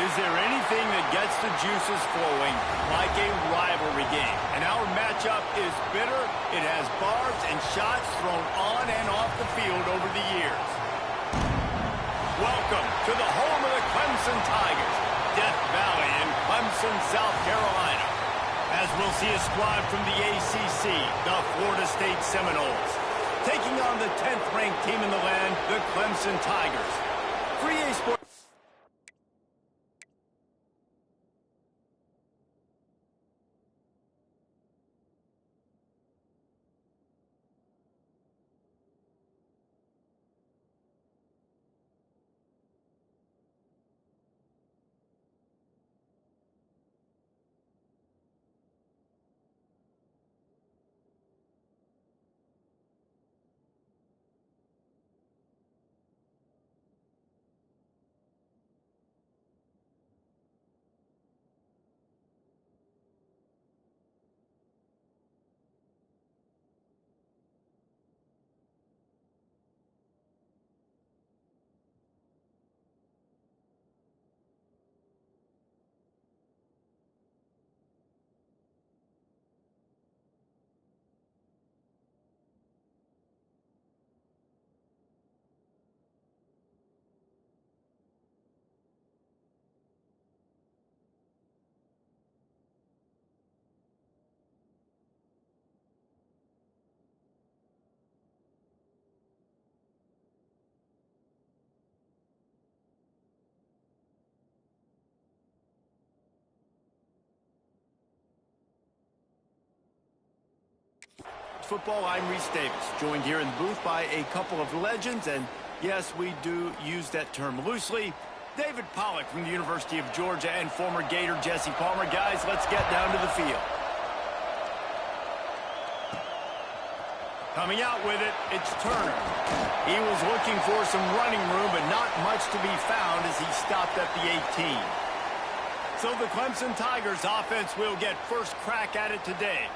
Is there anything that gets the juices flowing like a rivalry game? And our matchup is bitter. It has barbs and shots thrown on and off the field over the years. Welcome to the home of the Clemson Tigers, Death Valley in Clemson, South Carolina. As we'll see a squad from the ACC, the Florida State Seminoles, taking on the 10th-ranked team in the land, the Clemson Tigers. Free A Sports. Football, I'm Reese Davis, joined here in the booth by a couple of legends, and yes, we do use that term loosely. David Pollack from the University of Georgia and former Gator Jesse Palmer. Guys, let's get down to the field. Coming out with it, it's Turner. He was looking for some running room, but not much to be found as he stopped at the 18. So the Clemson Tigers offense will get first crack at it today.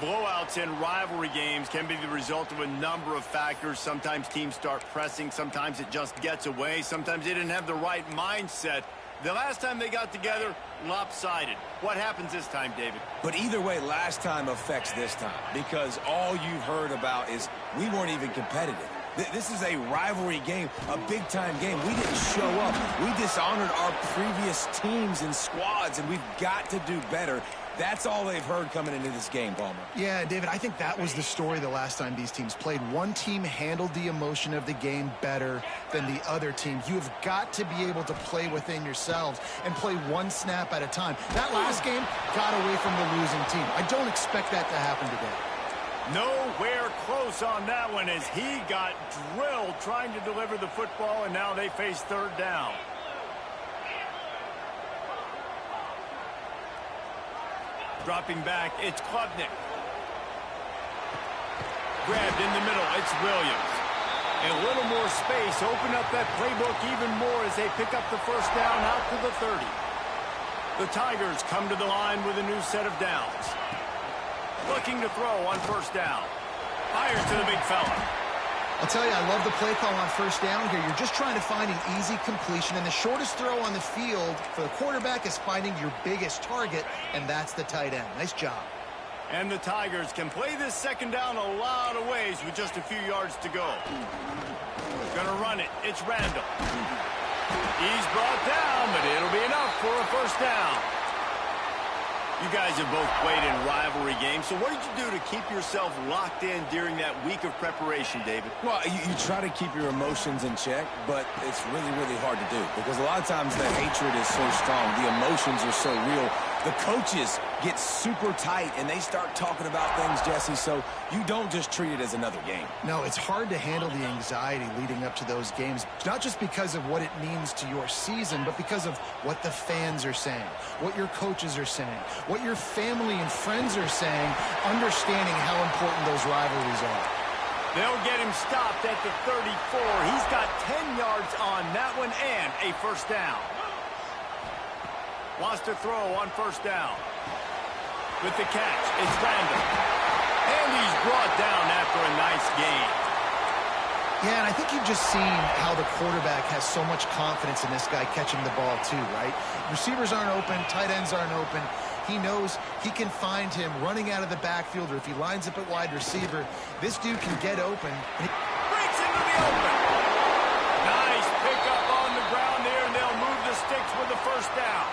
Blowouts in rivalry games can be the result of a number of factors. Sometimes teams start pressing. Sometimes it just gets away. Sometimes they didn't have the right mindset. The last time they got together, lopsided. What happens this time, David? But either way, last time affects this time because all you've heard about is we weren't even competitive. This is a rivalry game, a big-time game. We didn't show up. We dishonored our previous teams and squads, and we've got to do better. That's all they've heard coming into this game, Palmer. Yeah, David, I think that was the story the last time these teams played. One team handled the emotion of the game better than the other team. You have got to be able to play within yourselves and play one snap at a time. That last game got away from the losing team. I don't expect that to happen today. Nowhere close on that one as he got drilled trying to deliver the football, and now they face third down. Dropping back, it's Klubnik. Grabbed in the middle, it's Williams. And a little more space, open up that playbook even more as they pick up the first down out to the 30. The Tigers come to the line with a new set of downs. Looking to throw on first down. Fires to the big fella. I'll tell you, I love the play call on first down here. You're just trying to find an easy completion, and the shortest throw on the field for the quarterback is finding your biggest target, and that's the tight end. Nice job. And the Tigers can play this second down a lot of ways with just a few yards to go. Gonna run it. It's Randall. He's brought down, but it'll be enough for a first down. You guys have both played in rivalry games, so what did you do to keep yourself locked in during that week of preparation, David? Well, you try to keep your emotions in check, but it's really, really hard to do because a lot of times the hatred is so strong. The emotions are so real. The coaches get super tight, and they start talking about things, Jesse, so you don't just treat it as another game. No, it's hard to handle the anxiety leading up to those games, not just because of what it means to your season, but because of what the fans are saying, what your coaches are saying, what your family and friends are saying, understanding how important those rivalries are. They'll get him stopped at the 34. He's got 10 yards on that one and a first down. Wants to throw on first down. With the catch, it's Randall. And he's brought down after a nice gain. Yeah, and I think you've just seen how the quarterback has so much confidence in this guy catching the ball too, right? Receivers aren't open, tight ends aren't open. He knows he can find him running out of the backfield, or if he lines up at wide receiver, this dude can get open. Breaks into the open. Nice pickup on the ground there, and they'll move the sticks with the first down.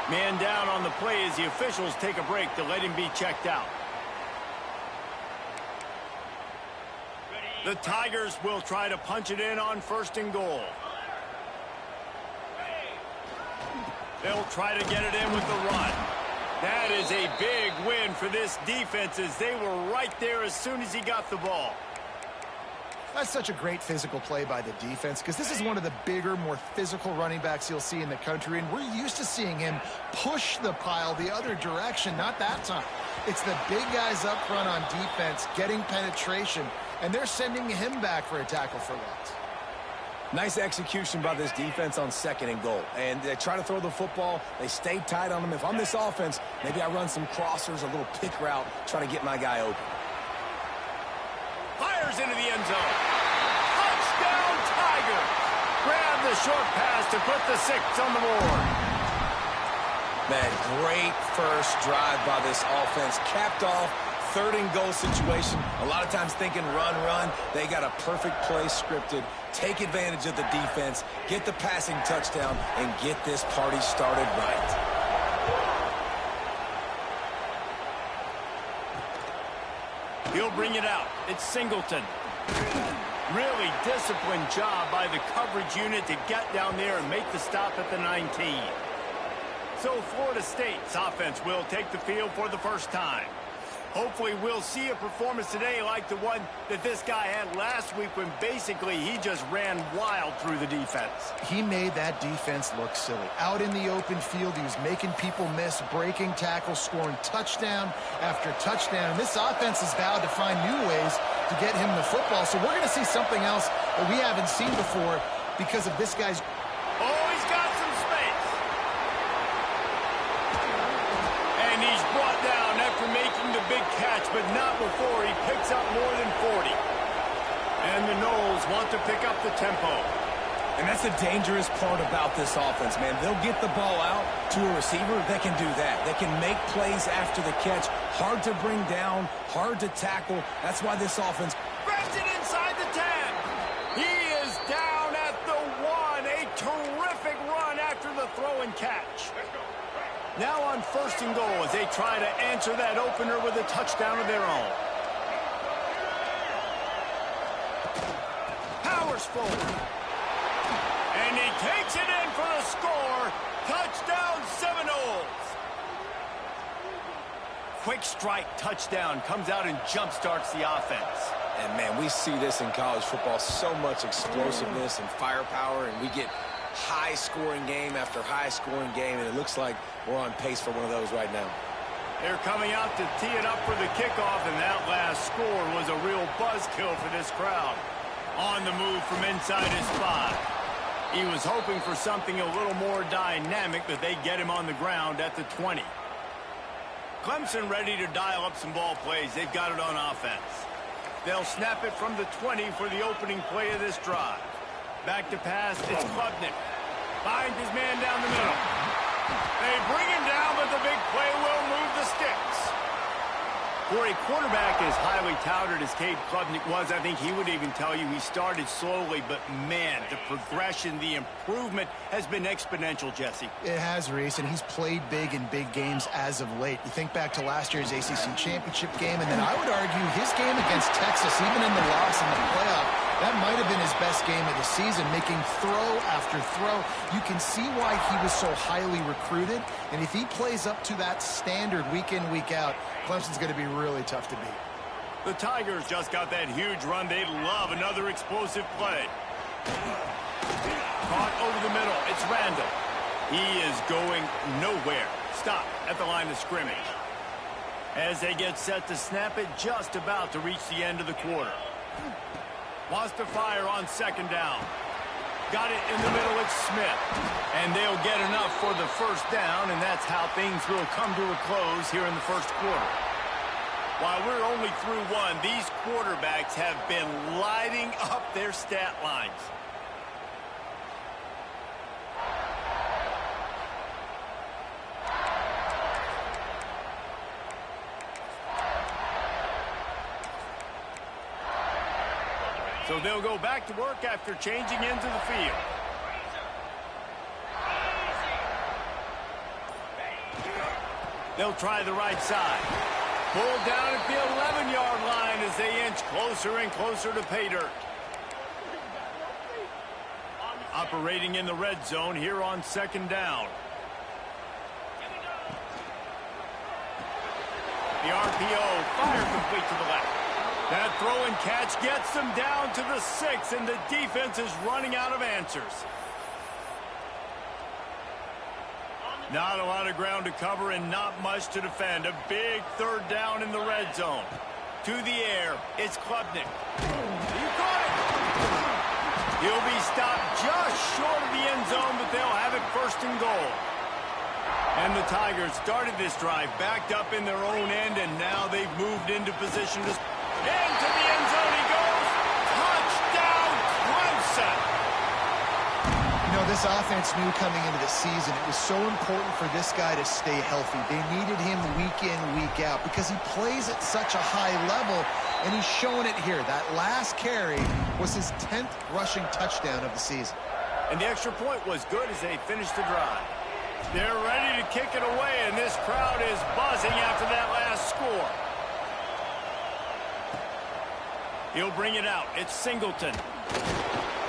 Man down on the play as the officials take a break to let him be checked out. The Tigers will try to punch it in on 1st and goal. They'll try to get it in with the run. That is a big win for this defense, as they were right there as soon as he got the ball. That's such a great physical play by the defense, because this is one of the bigger, more physical running backs you'll see in the country, and we're used to seeing him push the pile the other direction. Not that time. It's the big guys up front on defense getting penetration, and they're sending him back for a tackle for loss. Nice execution by this defense on 2nd and goal. And they try to throw the football. They stay tight on them. If I'm this offense, maybe I run some crossers, a little pick route, try to get my guy open. Fires into the end zone. Touchdown, Tigers. Grab the short pass to put the 6 on the board. Man, great first drive by this offense. Capped off, 3rd and goal situation. A lot of times thinking run, run. They got a perfect play scripted. Take advantage of the defense, get the passing touchdown, and get this party started right. He'll bring it out. It's Singleton. Really disciplined job by the coverage unit to get down there and make the stop at the 19. So Florida State's offense will take the field for the first time. Hopefully we'll see a performance today like the one that this guy had last week, when basically he just ran wild through the defense. He made that defense look silly. Out in the open field, he was making people miss, breaking tackles, scoring touchdown after touchdown. And this offense has vowed to find new ways to get him the football. So we're going to see something else that we haven't seen before because of this guy's... Oh, he's got some space. And he's brought down after making the big catch, but not before he picks up more than 40. And the Noles want to pick up the tempo. And that's the dangerous part about this offense, man. They'll get the ball out to a receiver. They can do that. They can make plays after the catch. Hard to bring down, hard to tackle. That's why this offense... Grabs it inside the 10. He is down at the 1. A terrific run after the throw and catch. Now on 1st and goal as they try to answer that opener with a touchdown of their own. Powers forward. And he takes it in for the score. Touchdown, Seminoles. Quick strike touchdown comes out and jumpstarts the offense. And, man, we see this in college football, so much explosiveness and firepower, and we get high-scoring game after high-scoring game, and it looks like we're on pace for one of those right now. They're coming out to tee it up for the kickoff, and that last score was a real buzzkill for this crowd. On the move from inside his spot. He was hoping for something a little more dynamic, but they get him on the ground at the 20. Clemson ready to dial up some ball plays. They've got it on offense. They'll snap it from the 20 for the opening play of this drive. Back to pass, it's Klubnik. Finds his man down the middle. They bring him down, but the big play will move the sticks. For a quarterback as highly touted as Cade Klubnik was, I think he would even tell you he started slowly, but man, the progression, the improvement has been exponential, Jesse. It has, Reese, and he's played big in big games as of late. You think back to last year's ACC championship game, and then I would argue his game against Texas, even in the loss in the playoff, that might have been his best game of the season, making throw after throw. You can see why he was so highly recruited, and if he plays up to that standard week in, week out, Clemson's going to be really tough to beat. The Tigers just got that huge run. They'd love another explosive play. Caught over the middle. It's Randall. He is going nowhere. Stop at the line of scrimmage. As they get set to snap it, just about to reach the end of the quarter. Wants to fire on 2nd down. Got it in the middle, it's Smith. And they'll get enough for the first down, and that's how things will come to a close here in the first quarter. While we're only through one, these quarterbacks have been lighting up their stat lines. So they'll go back to work after changing into the field. They'll try the right side. Pulled down at the 11-yard line as they inch closer and closer to pay dirt. Operating in the red zone here on second down. The RPO, fire complete to the left. That throw and catch gets them down to the 6, and the defense is running out of answers. Not a lot of ground to cover and not much to defend. A big third down in the red zone. To the air, it's Klubnik. He caught it! He'll be stopped just short of the end zone, but they'll have it first and goal. And the Tigers started this drive backed up in their own end, and now they've moved into position to... Into the end zone he goes! Touchdown, Clemson! You know, this offense knew coming into the season it was so important for this guy to stay healthy. They needed him week in, week out because he plays at such a high level, and he's showing it here. That last carry was his 10th rushing touchdown of the season. And the extra point was good as they finished the drive. They're ready to kick it away, and this crowd is buzzing after that last score. He'll bring it out. It's Singleton.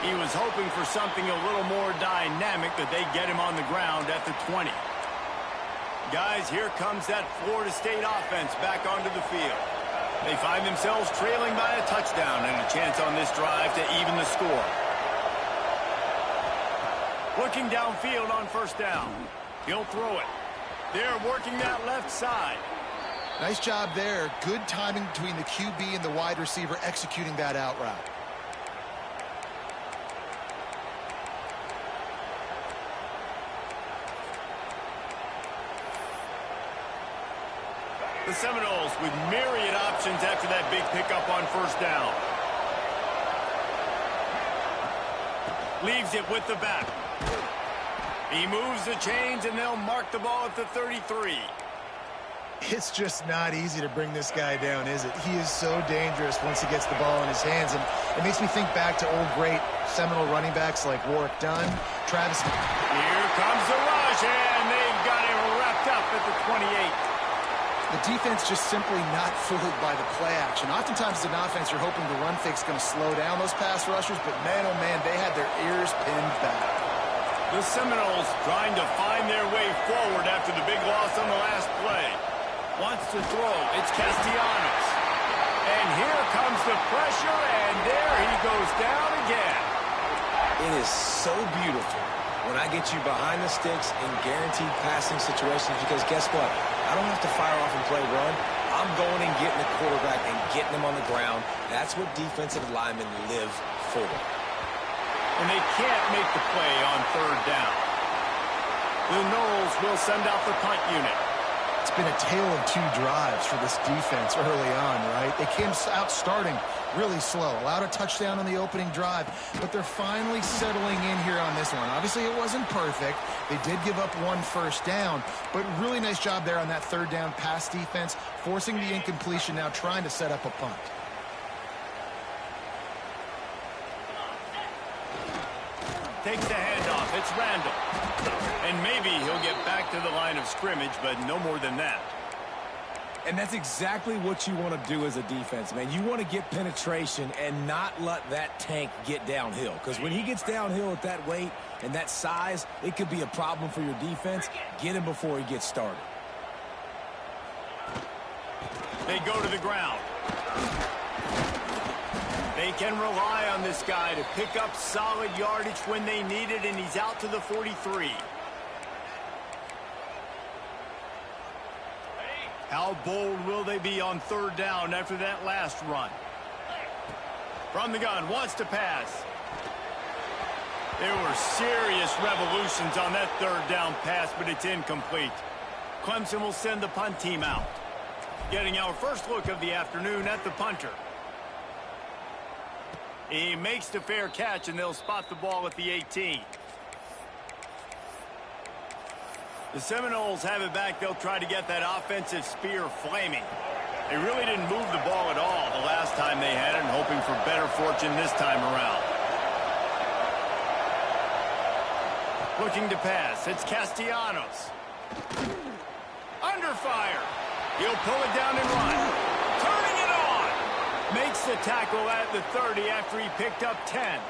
He was hoping for something a little more dynamic, that they get him on the ground at the 20. Guys, here comes that Florida State offense back onto the field. They find themselves trailing by a touchdown and a chance on this drive to even the score. Looking downfield on first down. He'll throw it. They're working that left side. Nice job there. Good timing between the QB and the wide receiver executing that out route. The Seminoles with myriad options after that big pickup on first down. Leaves it with the back. He moves the chains, and they'll mark the ball at the 33. It's just not easy to bring this guy down, is it? He is so dangerous once he gets the ball in his hands, and it makes me think back to old great Seminole running backs like Warwick Dunn, Travis. Here comes the rush, and they've got him wrapped up at the 28. The defense just simply not fooled by the play action. Oftentimes as an offense, you're hoping the run fake's going to slow down those pass rushers, but man, oh man, they had their ears pinned back. The Seminoles trying to find their way forward after the big loss on the last play. Wants to throw. It's Castellanos. And here comes the pressure, and there he goes down again. It is so beautiful when I get you behind the sticks in guaranteed passing situations, because guess what? I don't have to fire off and play run. I'm going and getting the quarterback and getting him on the ground. That's what defensive linemen live for. And they can't make the play on third down. The Noles will send out the punt unit. It's been a tale of two drives for this defense early on, right? They came out starting really slow, allowed a touchdown on the opening drive, but they're finally settling in here on this one. Obviously, it wasn't perfect. They did give up one first down, but really nice job there on that third down pass defense, forcing the incompletion, now trying to set up a punt. Takes the handoff. It's Randall. And maybe he'll get back to the line of scrimmage, but no more than that. And that's exactly what you want to do as a defense, man. You want to get penetration and not let that tank get downhill. Because when he gets downhill at that weight and that size, it could be a problem for your defense. Get him before he gets started. They go to the ground. They can rely on this guy to pick up solid yardage when they need it, and he's out to the 43. How bold will they be on third down after that last run? From the gun, wants to pass. There were serious revolutions on that third down pass, but it's incomplete. Clemson will send the punt team out. Getting our first look of the afternoon at the punter. He makes the fair catch, and they'll spot the ball at the 18. The Seminoles have it back. They'll try to get that offensive spear flaming. They really didn't move the ball at all the last time they had it, and hoping for better fortune this time around. Looking to pass. It's Castellanos. Under fire. He'll pull it down and run. Turning it on. Makes the tackle at the 30 after he picked up 10.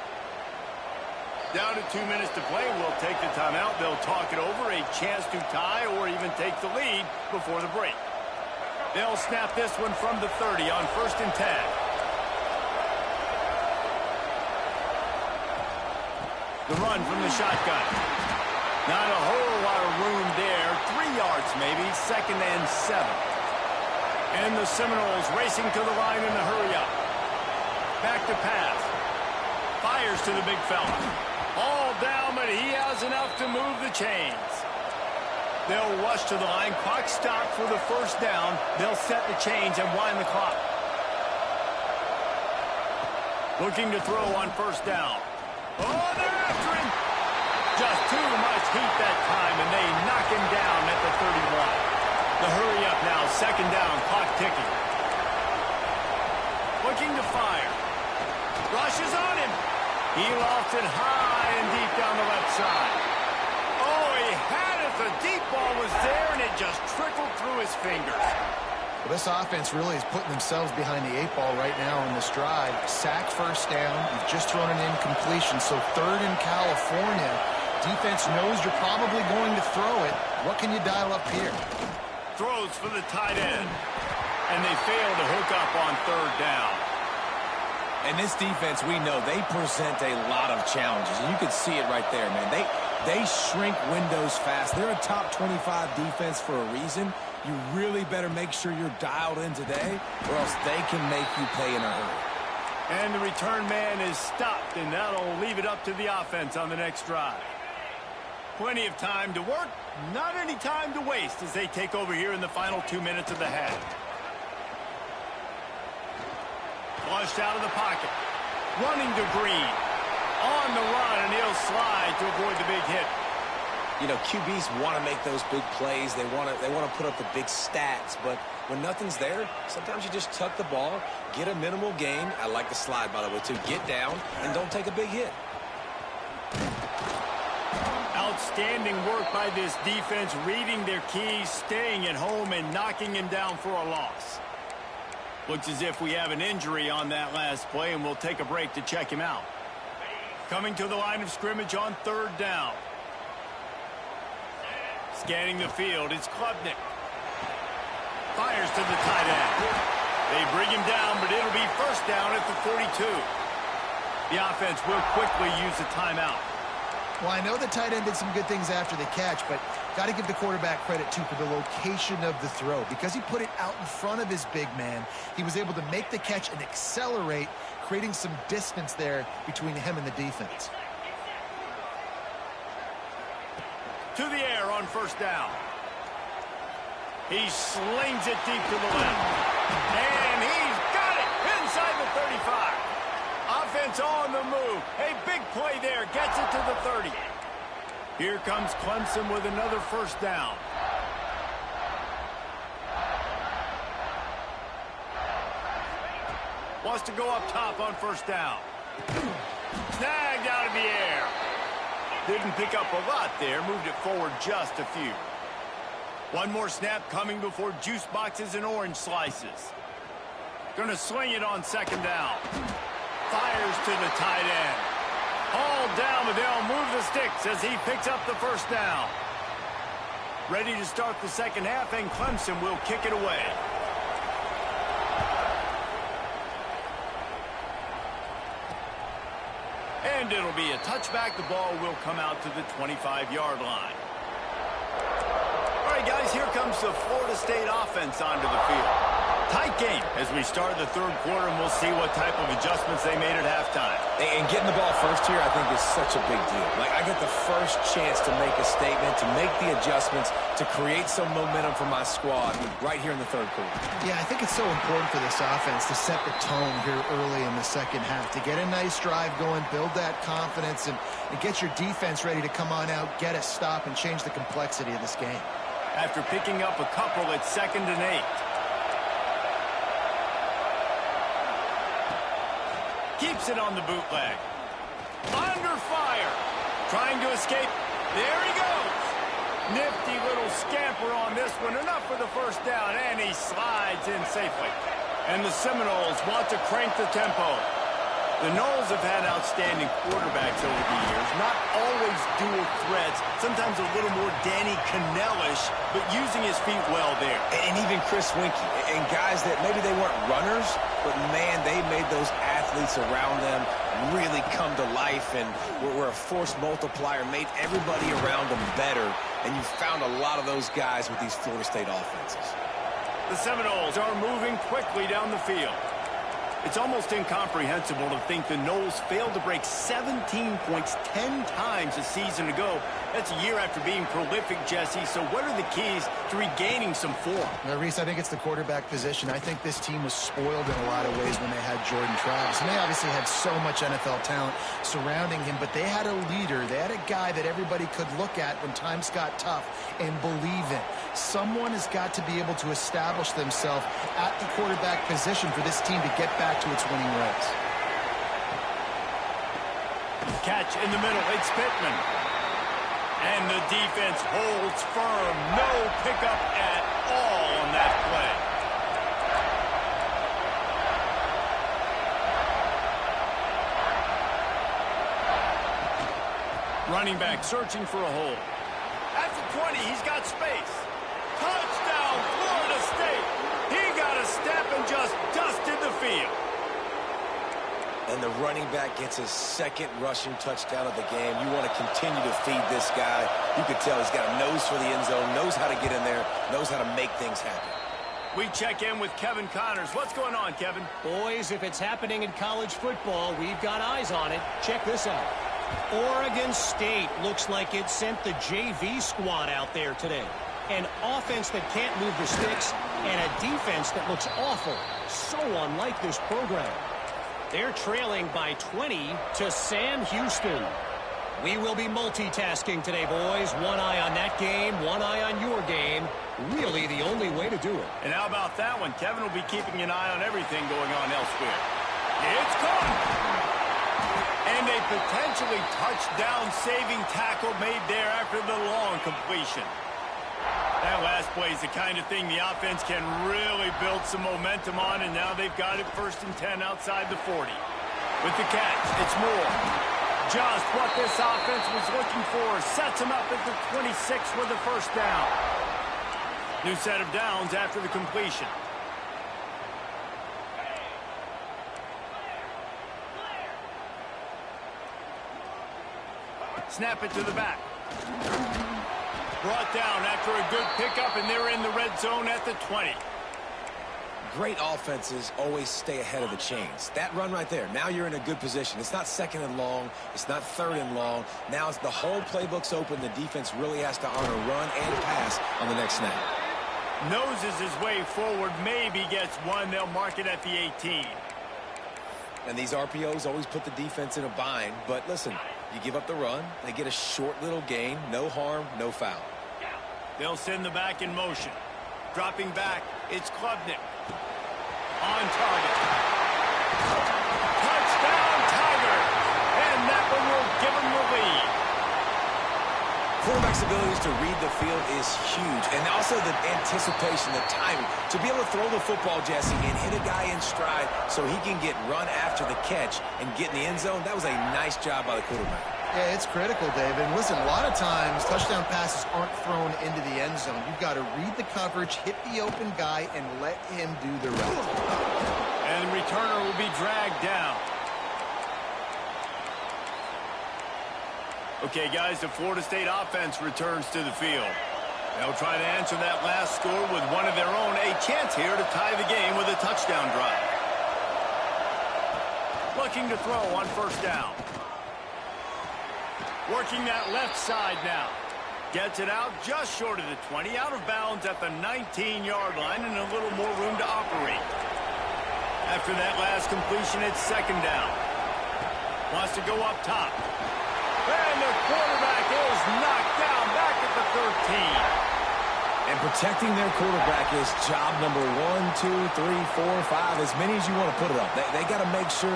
Down to 2 minutes to play. We'll take the timeout. They'll talk it over. A chance to tie or even take the lead before the break. They'll snap this one from the 30 on 1st and 10. The run from the shotgun. Not a whole lot of room there. 3 yards maybe. 2nd and 7. And the Seminoles racing to the line in the hurry up. Back to pass. Fires to the big fella. All down, but he has enough to move the chains. They'll rush to the line. Clock stopped for the 1st down. They'll set the chains and wind the clock. Looking to throw on 1st down. Oh, they're after him. Just too much heat that time, and they knock him down at the 31. The hurry up now, 2nd down, clock ticking. Looking to fire. Rushes on him. He lofts it high and deep down the left side. Oh, he had it. The deep ball was there, and it just trickled through his fingers. Well, this offense really is putting themselves behind the 8 ball right now in this drive. Sack 1st down. You've just thrown an incompletion, so 3rd in California. Defense knows you're probably going to throw it. What can you dial up here? Throws for the tight end. And they fail to hook up on 3rd down. And this defense, we know, they present a lot of challenges. And you can see it right there, man. They shrink windows fast. They're a top 25 defense for a reason. You really better make sure you're dialed in today, or else they can make you pay in a hurry. And the return man is stopped, and that'll leave it up to the offense on the next drive. Plenty of time to work, not any time to waste as they take over here in the final 2 minutes of the half. Flushed out of the pocket. Running to Green. On the run, and he'll slide to avoid the big hit. You know, QBs want to make those big plays. They want to put up the big stats. But when nothing's there, sometimes you just tuck the ball, get a minimal gain. I like the slide, by the way, too. Get down and don't take a big hit. Outstanding work by this defense, reading their keys, staying at home, and knocking him down for a loss. Looks as if we have an injury on that last play, and we'll take a break to check him out. Coming to the line of scrimmage on 3rd down. Scanning the field, it's Klubnik. Fires to the tight end. They bring him down, but it'll be 1st down at the 42. The offense will quickly use a timeout. Well, I know the tight end did some good things after the catch, but got to give the quarterback credit, too, for the location of the throw. Because he put it out in front of his big man, he was able to make the catch and accelerate, creating some distance there between him and the defense. To the air on 1st down. He slings it deep to the left. And he's got it inside the 35. Offense on the move. A big play there. Gets it to the 30. Here comes Clemson with another 1st down. Wants to go up top on 1st down. Snagged out of the air. Didn't pick up a lot there. Moved it forward just a few. One more snap coming before juice boxes and orange slices. Going to swing it on 2nd down. Fires to the tight end. All down, but they'll move the sticks as he picks up the 1st down. Ready to start the 2nd half, and Clemson will kick it away. And it'll be a touchback. The ball will come out to the 25-yard line. All right, guys, here comes the Florida State offense onto the field. Tight game as we start the third quarter, and we'll see what type of adjustments they made at halftime. And getting the ball first here, I think, is such a big deal. Like, I get the first chance to make a statement, to make the adjustments, to create some momentum for my squad right here in the third quarter. Yeah, I think it's so important for this offense to set the tone here early in the second half, to get a nice drive going, build that confidence, and get your defense ready to come on out, get a stop, and change the complexity of this game. After picking up a couple at 2nd and 8. Keeps it on the bootleg. Under fire. Trying to escape. There he goes. Nifty little scamper on this one. Enough for the first down, and he slides in safely. And the Seminoles want to crank the tempo. The Noles have had outstanding quarterbacks over the years. Not always dual threats. Sometimes a little more Danny Cannell-ish, but using his feet well there. And even Chris Winkie. And guys that maybe they weren't runners, but, man, they made those athletes around them really come to life and were a force multiplier, made everybody around them better. And you found a lot of those guys with these Florida State offenses. The Seminoles are moving quickly down the field. It's almost incomprehensible to think the Noles failed to break 17 points 10 times a season ago. That's a year after being prolific, Jesse. So what are the keys to regaining some form? Now, Reese, I think it's the quarterback position. I think this team was spoiled in a lot of ways when they had Jordan Travis. And they obviously had so much NFL talent surrounding him, but they had a leader. They had a guy that everybody could look at when times got tough and believe in. Someone has got to be able to establish themselves at the quarterback position for this team to get back to its winning ways. Catch in the middle. It's Pittman. And the defense holds firm. No pickup at all on that play. Running back searching for a hole. At the 20, he's got space. Touchdown, Florida State. He got a step and just dusted the field. And the running back gets his second rushing touchdown of the game. You want to continue to feed this guy. You could tell he's got a nose for the end zone, knows how to get in there, knows how to make things happen. We check in with Kevin Connors. What's going on, Kevin? Boys, if it's happening in college football, we've got eyes on it. Check this out. Oregon State looks like it sent the JV squad out there today. An offense that can't move the sticks and a defense that looks awful. So unlike this program. They're trailing by 20 to Sam Houston. We will be multitasking today, boys. One eye on that game, one eye on your game. Really the only way to do it. And how about that one? Kevin will be keeping an eye on everything going on elsewhere. It's caught. And a potentially touchdown-saving tackle made there after the long completion. That last play is the kind of thing the offense can really build some momentum on, and now they've got it 1st and 10 outside the 40. With the catch, it's Moore. Just what this offense was looking for. Sets him up at the 26 with the first down. New set of downs after the completion. Snap it to the back. Brought down after a good pickup, and they're in the red zone at the 20. Great offenses always stay ahead of the chains. That run right there, now you're in a good position. It's not 2nd and long. It's not 3rd and long. Now it's the whole playbook's open. The defense really has to honor run and pass on the next snap. Noses his way forward, maybe gets one. They'll mark it at the 18. And these RPOs always put the defense in a bind. But listen, you give up the run, they get a short little gain. No harm, no foul. They'll send the back in motion. Dropping back, it's Klubnik. On target. Touchdown, Tigers! And that one will give them the lead. Quarterback's abilities to read the field is huge. And also the anticipation, the timing. To be able to throw the football, Jesse, and hit a guy in stride so he can get run after the catch and get in the end zone, that was a nice job by the quarterback. Yeah, it's critical, David. And listen, a lot of times touchdown passes aren't thrown into the end zone. You've got to read the coverage, hit the open guy, and let him do the rest. And the returner will be dragged down. Okay, guys, the Florida State offense returns to the field. They'll try to answer that last score with one of their own, a chance here to tie the game with a touchdown drive. Looking to throw on first down. Working that left side now. Gets it out just short of the 20, out of bounds at the 19-yard line, and a little more room to operate. After that last completion, it's second down. Wants to go up top. And the quarterback is knocked down back at the 13. And protecting their quarterback is job number 1, 2, 3, 4, 5, as many as you want to put it up. They got to make sure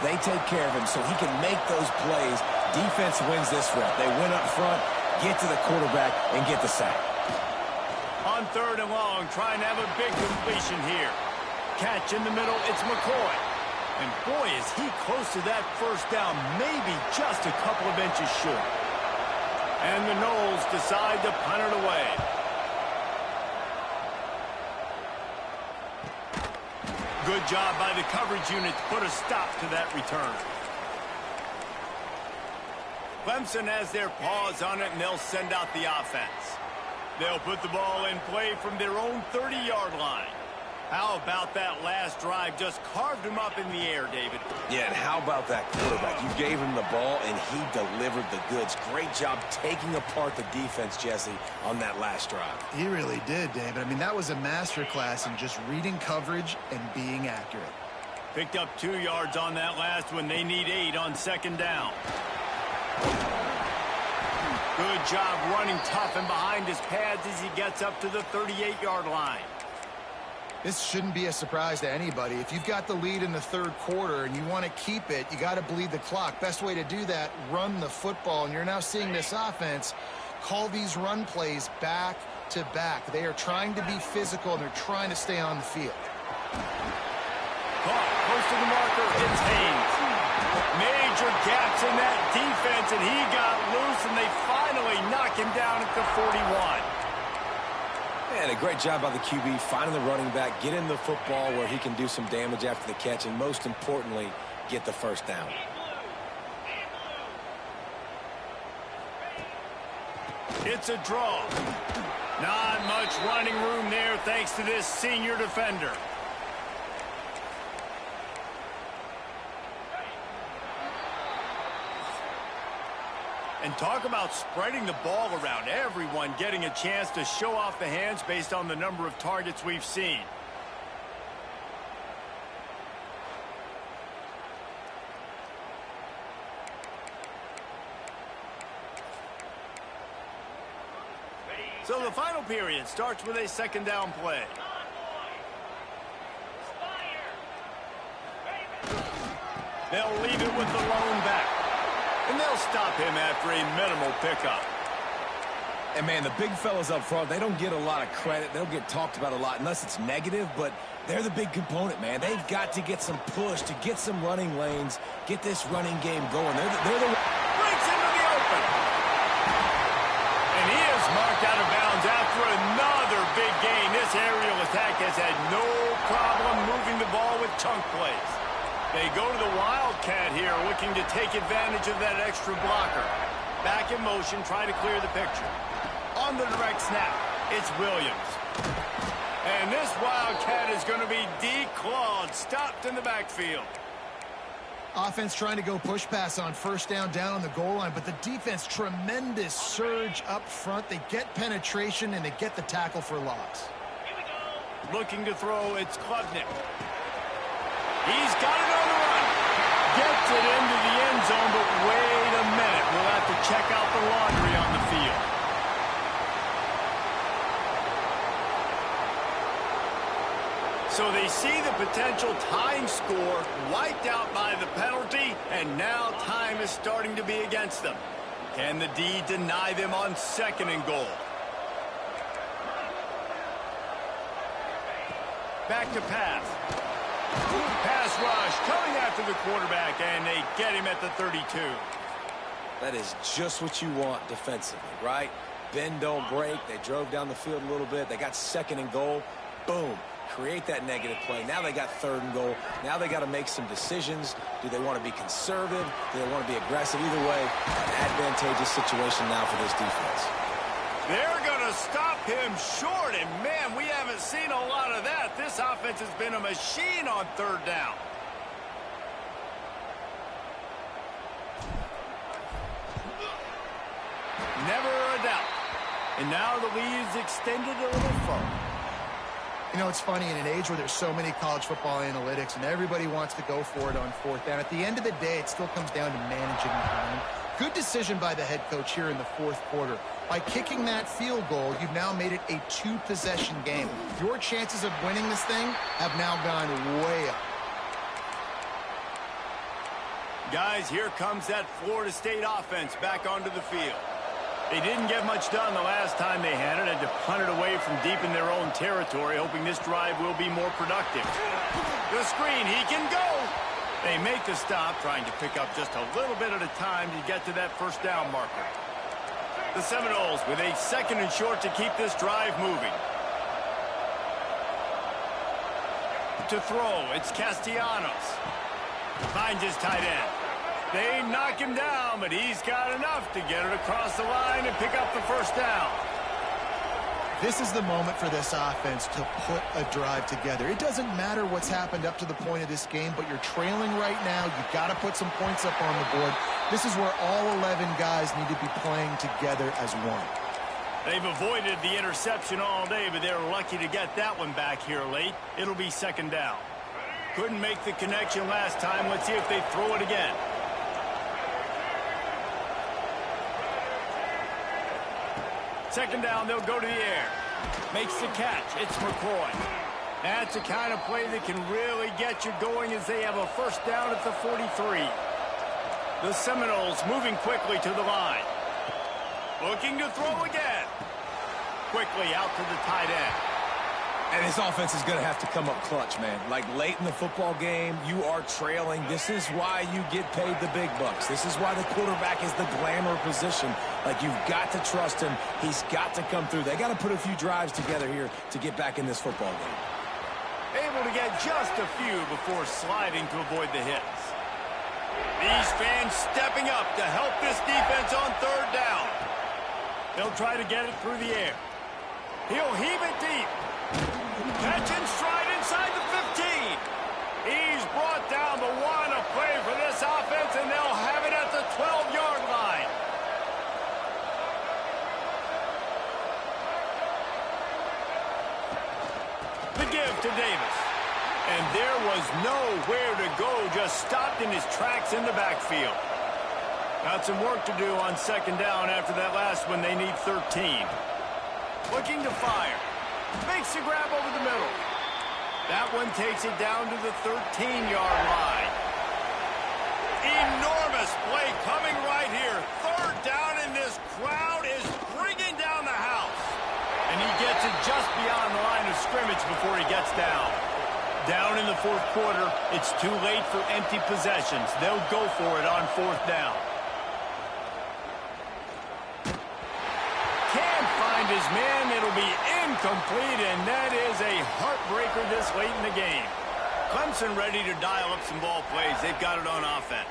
they take care of him so he can make those plays. Defense wins this rep. They win up front, get to the quarterback, and get the sack. On third and long, trying to have a big completion here. Catch in the middle, it's McCoy. And boy, is he close to that first down, maybe just a couple of inches short. And the Noles decide to punt it away. Good job by the coverage unit to put a stop to that return. Clemson has their paws on it, and they'll send out the offense. They'll put the ball in play from their own 30-yard line. How about that last drive? Just carved him up in the air, David. Yeah, and how about that quarterback? You gave him the ball, and he delivered the goods. Great job taking apart the defense, Jesse, on that last drive. He really did, David. I mean, that was a masterclass in just reading coverage and being accurate. Picked up 2 yards on that last one. They need 8 on second down. Good job running tough and behind his pads as he gets up to the 38-yard line. This shouldn't be a surprise to anybody. If you've got the lead in the third quarter and you want to keep it, you got to bleed the clock. Best way to do that, run the football. And you're now seeing this offense call these run plays back to back. They are trying to be physical, and they're trying to stay on the field. Caught close to the marker. It's Haynes. Major gaps in that defense, and he got loose, and they finally knock him down at the 41. And a great job by the QB finding the running back, getting the football where he can do some damage after the catch, and most importantly, get the first down. It's a draw. Not much running room there thanks to this senior defender. And talk about spreading the ball around. Everyone getting a chance to show off the hands based on the number of targets we've seen. So the final period starts with a second down play. They'll leave it with the lone back. And they'll stop him after a minimal pickup. And, man, the big fellas up front, they don't get a lot of credit. They don't get talked about a lot unless it's negative, but they're the big component, man. They've got to get some push, to get some running lanes, get this running game going. They're the... Breaks into the open. And he is marked out of bounds after another big gain. This aerial attack has had no problem moving the ball with chunk plays. They go to the Wildcat here, looking to take advantage of that extra blocker. Back in motion, trying to clear the picture. On the direct snap, it's Williams. And this Wildcat is going to be declawed, stopped in the backfield. Offense trying to go push pass on first down on the goal line, but the defense, tremendous surge up front. They get penetration, and they get the tackle for loss. Looking to throw, it's Klubnik. He's got it on the run. Gets it into the end zone, but wait a minute. We'll have to check out the laundry on the field. So they see the potential tying score wiped out by the penalty, and now time is starting to be against them. Can the D deny them on second and goal? Back to pass. Pass rush coming after the quarterback, and they get him at the 32. That is just what you want defensively, right? Bend, don't break. They drove down the field a little bit. They got second and goal. Boom. Create that negative play. Now they got third and goal. Now they got to make some decisions. Do they want to be conservative? Do they want to be aggressive? Either way, an advantageous situation now for this defense. They're going to to stop him short, and man, we haven't seen a lot of that. This offense has been a machine on third down. Never a doubt. And now the lead is extended a little further. You know, it's funny, in an age where there's so many college football analytics and everybody wants to go for it on fourth down, at the end of the day, it still comes down to managing time. Good decision by the head coach here in the fourth quarter. By kicking that field goal, you've now made it a two-possession game. Your chances of winning this thing have now gone way up. Guys, here comes that Florida State offense back onto the field. They didn't get much done the last time they had it. Had to punt it away from deep in their own territory, hoping this drive will be more productive. The screen, he can go. They make the stop, trying to pick up just a little bit at a time to get to that first down marker. The Seminoles with a 2nd and short to keep this drive moving. To throw, it's Castellanos. Finds his tight end. They knock him down, but he's got enough to get it across the line and pick up the first down. This is the moment for this offense to put a drive together. It doesn't matter what's happened up to the point of this game, but you're trailing right now. You've got to put some points up on the board. This is where all 11 guys need to be playing together as one. They've avoided the interception all day, but they're lucky to get that one back here late. It'll be 2nd down. Couldn't make the connection last time. Let's see if they throw it again. Second down, they'll go to the air. Makes the catch. It's McCoy. That's the kind of play that can really get you going as they have a first down at the 43. The Seminoles moving quickly to the line. Looking to throw again. Quickly out to the tight end. And this offense is going to have to come up clutch, man. Like late in the football game, you are trailing. This is why you get paid the big bucks. This is why the quarterback is the glamour position. Like, you've got to trust him. He's got to come through. They got to put a few drives together here to get back in this football game. Able to get just a few before sliding to avoid the hits. These fans stepping up to help this defense on third down. They'll try to get it through the air. He'll heave it deep. Catch and stride inside the 15. He's brought down the one of play for this offense, and they'll have it at the 12-yard line. The give to Davis. And there was nowhere to go, just stopped in his tracks in the backfield. Got some work to do on 2nd down after that last one. They need 13. Looking to fire. Makes the grab over the middle. That one takes it down to the 13-yard line. Enormous play coming right here. Third down, and this crowd is bringing down the house. And he gets it just beyond the line of scrimmage before he gets down. Down in the fourth quarter, it's too late for empty possessions. They'll go for it on 4th down. Can't find his man. It'll be incomplete, and that is a heartbreaker this late in the game. Clemson ready to dial up some ball plays. They've got it on offense.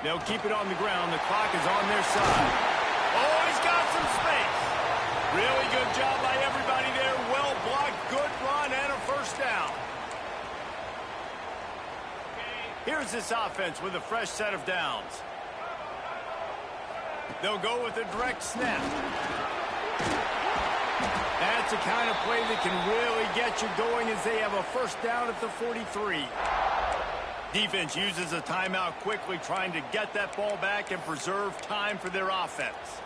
They'll keep it on the ground. The clock is on their side. Oh, he's got some space. Really good job by everybody there. Well blocked, good run, and a first down. Here's this offense with a fresh set of downs. They'll go with a direct snap. That's the kind of play that can really get you going as they have a first down at the 43. Defense uses a timeout quickly, trying to get that ball back and preserve time for their offense.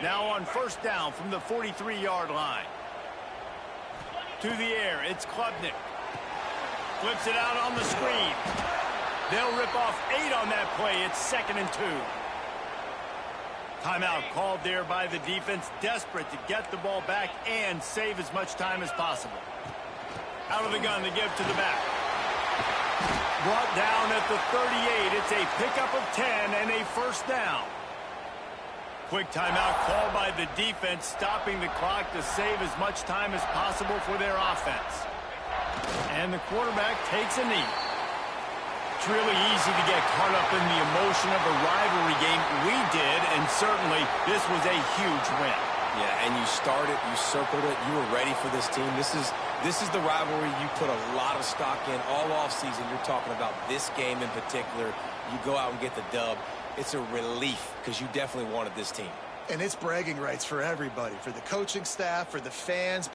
Now on first down from the 43-yard line. To the air, it's Klubnik. Flips it out on the screen. They'll rip off 8 on that play. It's 2nd and 2. Timeout called there by the defense, desperate to get the ball back and save as much time as possible. Out of the gun, the give to the back. Brought down at the 38. It's a pickup of 10 and a first down. Quick timeout called by the defense, stopping the clock to save as much time as possible for their offense. And the quarterback takes a knee. it's really easy to get caught up in the emotion of a rivalry game. We did, and certainly this was a huge win. Yeah, and you started, you circled it, you were ready for this team. This is the rivalry you put a lot of stock in all offseason. You're talking about this game in particular. You go out and get the dub. It's a relief because you definitely wanted this team. And it's bragging rights for everybody, for the coaching staff, for the fans.